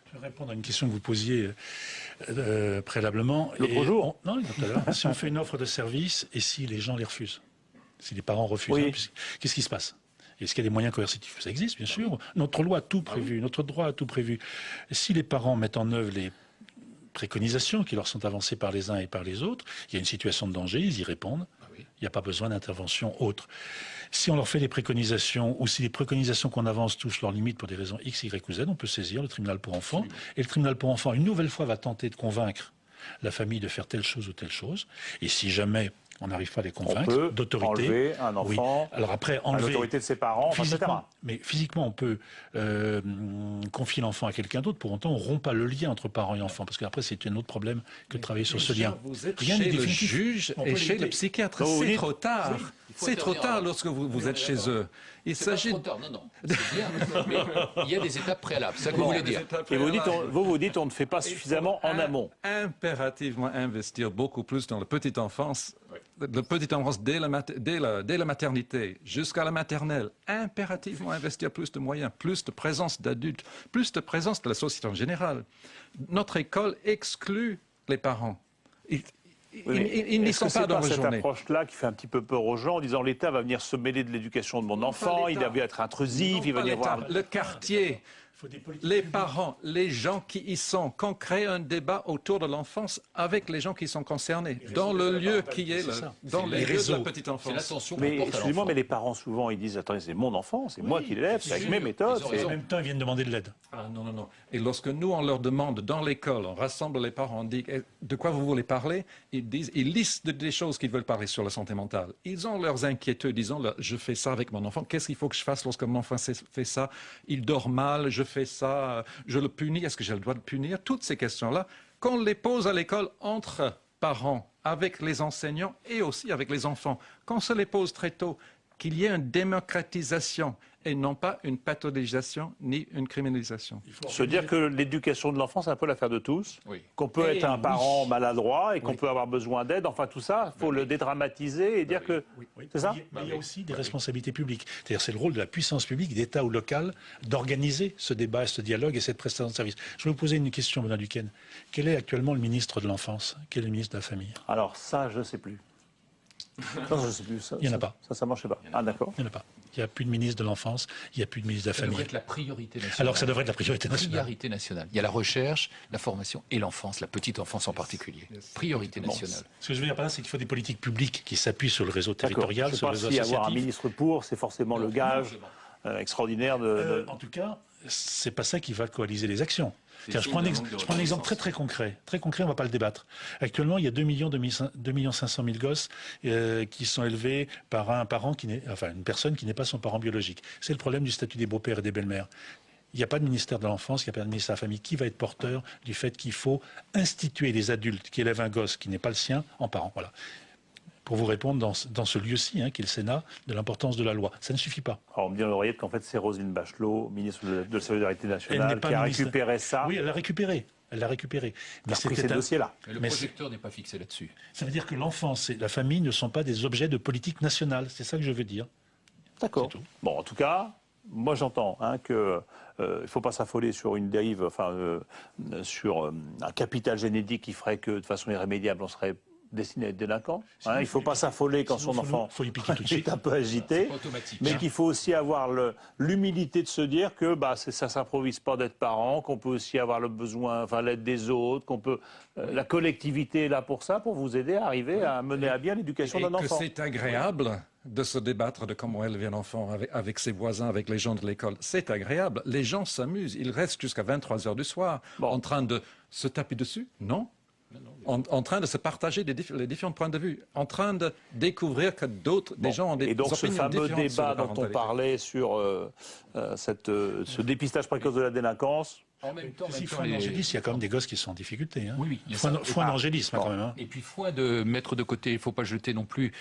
Je vais répondre à une question que vous posiez préalablement. L'autre jour? Non, tout à l'heure. Si on fait une offre de service, et si les gens les refusent? Si les parents refusent, qu'est-ce qui se passe? Est-ce qu'il y a des moyens coercitifs? Ça existe, bien sûr. Notre loi a tout prévu, notre droit a tout prévu. Si les parents mettent en œuvre les préconisations qui leur sont avancées par les uns et par les autres, il y a une situation de danger, ils y répondent. Il n'y a pas besoin d'intervention autre. Si on leur fait les préconisations, ou si les préconisations qu'on avance touchent leurs limites pour des raisons X, Y ou Z, on peut saisir le tribunal pour enfants. Et le tribunal pour enfants, une nouvelle fois, va tenter de convaincre la famille de faire telle chose ou telle chose. Et si jamais On n'arrive pas à les convaincre d'autorité. Enlever un enfant, alors après, enlever l'autorité de ses parents, etc. Mais physiquement, on peut confier l'enfant à quelqu'un d'autre. Pour autant, on ne rompt pas le lien entre parents et enfants. Parce qu'après, c'est un autre problème que de travailler sur ce lien. Vous êtes Rien chez n'est le définitif. juge et chez le psychiatre. C'est trop tard. C'est trop tard lorsque vous êtes chez eux. Il s'agit... Non, c'est bien. Mais il y a des étapes préalables, c'est ça que vous voulez dire. Et vous dites on ne fait pas suffisamment en amont. Impérativement investir beaucoup plus dans la petite enfance, dès la maternité jusqu'à la maternelle. Impérativement investir plus de moyens, plus de présence d'adultes, plus de présence de la société en général. Notre école exclut les parents. Ils n'y sont pas dans la journée. Cette approche-là qui fait un petit peu peur aux gens en disant l'État va venir se mêler de l'éducation de mon enfant, il va être intrusif, il va y avoir... Le quartier, les parents, les gens qui y sont, qu'on crée un débat autour de l'enfance avec les gens qui sont concernés, dans le lieu qui est dans les lieux de la petite enfance. Mais excusez-moi, mais les parents souvent ils disent attendez, c'est mon enfant, c'est moi qui l'élève, c'est avec mes méthodes. Et en même temps, ils viennent demander de l'aide. Ah non, non, non. Et lorsque nous, on leur demande dans l'école, on rassemble les parents, on dit de quoi vous voulez parler, ils listent des choses qu'ils veulent parler sur la santé mentale. Ils ont leurs inquiétudes, ils ont je fais ça avec mon enfant, qu'est-ce qu'il faut que je fasse lorsque mon enfant fait ça? Il dort mal, je fais ça, je le punis, est-ce que j'ai le droit de punir? Toutes ces questions-là, qu'on les pose à l'école entre parents, avec les enseignants et aussi avec les enfants. Qu'on se les pose très tôt, qu'il y ait une démocratisation et non pas une pathologisation ni une criminalisation. Se dire que l'éducation de l'enfant, c'est un peu l'affaire de tous, qu'on peut être un parent maladroit et qu'on peut avoir besoin d'aide, enfin tout ça, il faut le dédramatiser et dire que... C'est ça? Mais il y a aussi des responsabilités publiques. C'est-à-dire c'est le rôle de la puissance publique, d'État ou local, d'organiser ce débat, ce dialogue et cette prestation de service. Je vais vous poser une question, Mme Duquesne. Quel est actuellement le ministre de l'Enfance? Quel est le ministre de la Famille? Alors ça, je ne sais plus. Non, je sais plus. Ça, il n'y en a pas. Ça ne marchait pas. Ah, d'accord. Il n'y en a pas. Il n'y a plus de ministre de l'Enfance, il n'y a plus de ministre de la Famille. Ça devrait être la priorité nationale. Alors ça devrait être la priorité nationale. Priorité nationale. Il y a la recherche, la formation et l'enfance, la petite enfance en particulier. Priorité nationale. Ce que je veux dire par là, c'est qu'il faut des politiques publiques qui s'appuient sur le réseau territorial, sur le réseau associatif. Avoir un ministre pour, c'est forcément le gage extraordinaire de... En tout cas, c'est pas ça qui va coaliser les actions. Je prends un exemple très très concret. Très concret, on ne va pas le débattre. Actuellement, il y a 2 500 000 gosses qui sont élevés par un parent une personne qui n'est pas son parent biologique. C'est le problème du statut des beaux-pères et des belles-mères. Il n'y a pas de ministère de l'Enfance, il n'y a pas de ministère de la Famille. Qui va être porteur du fait qu'il faut instituer des adultes qui élèvent un gosse qui n'est pas le sien en parent? Voilà. Pour vous répondre dans ce lieu-ci, qui est le Sénat, de l'importance de la loi. Ça ne suffit pas. Alors, on me dit à l'oreillette qu'en fait, c'est Roselyne Bachelot, ministre de la Solidarité nationale, qui a récupéré ça. Oui, elle l'a récupéré. Elle l'a récupéré. Mais c'est ces dossiers-là. Le projecteur n'est pas fixé là-dessus. Ça veut dire que l'enfance et la famille ne sont pas des objets de politique nationale. C'est ça que je veux dire. D'accord. Bon, en tout cas, moi j'entends qu'il ne faut pas s'affoler sur une dérive, sur un capital génétique qui ferait que de façon irrémédiable, on serait destiné à être délinquant. Il ne faut pas s'affoler quand son enfant est un peu agité, mais qu'il faut aussi avoir l'humilité de se dire que ça ne s'improvise pas d'être parent, qu'on peut aussi avoir le besoin, l'aide des autres, qu'on peut... la collectivité est là pour ça, pour vous aider à arriver à mener à bien l'éducation d'un enfant. Et que c'est agréable de se débattre de comment élever un enfant avec ses voisins, avec les gens de l'école. C'est agréable. Les gens s'amusent. Ils restent jusqu'à 23 h du soir en train de se taper dessus. Non. En train de se partager les différents points de vue, en train de découvrir que des gens ont des opinions différentes. Et donc ce fameux débat dont on parlait sur ce dépistage précoce de la délinquance... En même temps, il y a quand même des gosses qui sont en difficulté. Oui, Foin d'angélisme quand même. Et puis foin de mettre de côté, il ne faut pas jeter non plus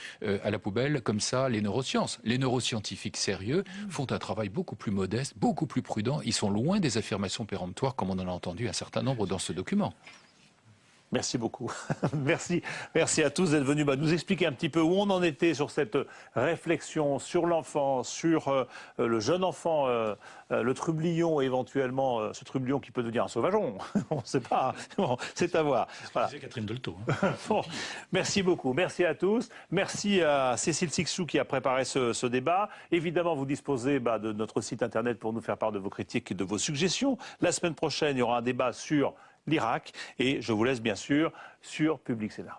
à la poubelle comme ça les neurosciences. Les neuroscientifiques sérieux font un travail beaucoup plus modeste, beaucoup plus prudent. Ils sont loin des affirmations péremptoires comme on en a entendu un certain nombre dans ce document. Merci beaucoup. Merci à tous d'être venus nous expliquer un petit peu où on en était sur cette réflexion sur l'enfant, sur le jeune enfant, le trublion et éventuellement ce trublion qui peut devenir un sauvageon. On ne sait pas. Bon, c'est à voir. Voilà. C'est Catherine Dolto. Bon, merci beaucoup. Merci à tous. Merci à Cécile Sixou qui a préparé ce débat. Évidemment, vous disposez de notre site internet pour nous faire part de vos critiques et de vos suggestions. La semaine prochaine, il y aura un débat sur l'Irak et je vous laisse bien sûr sur Public Sénat.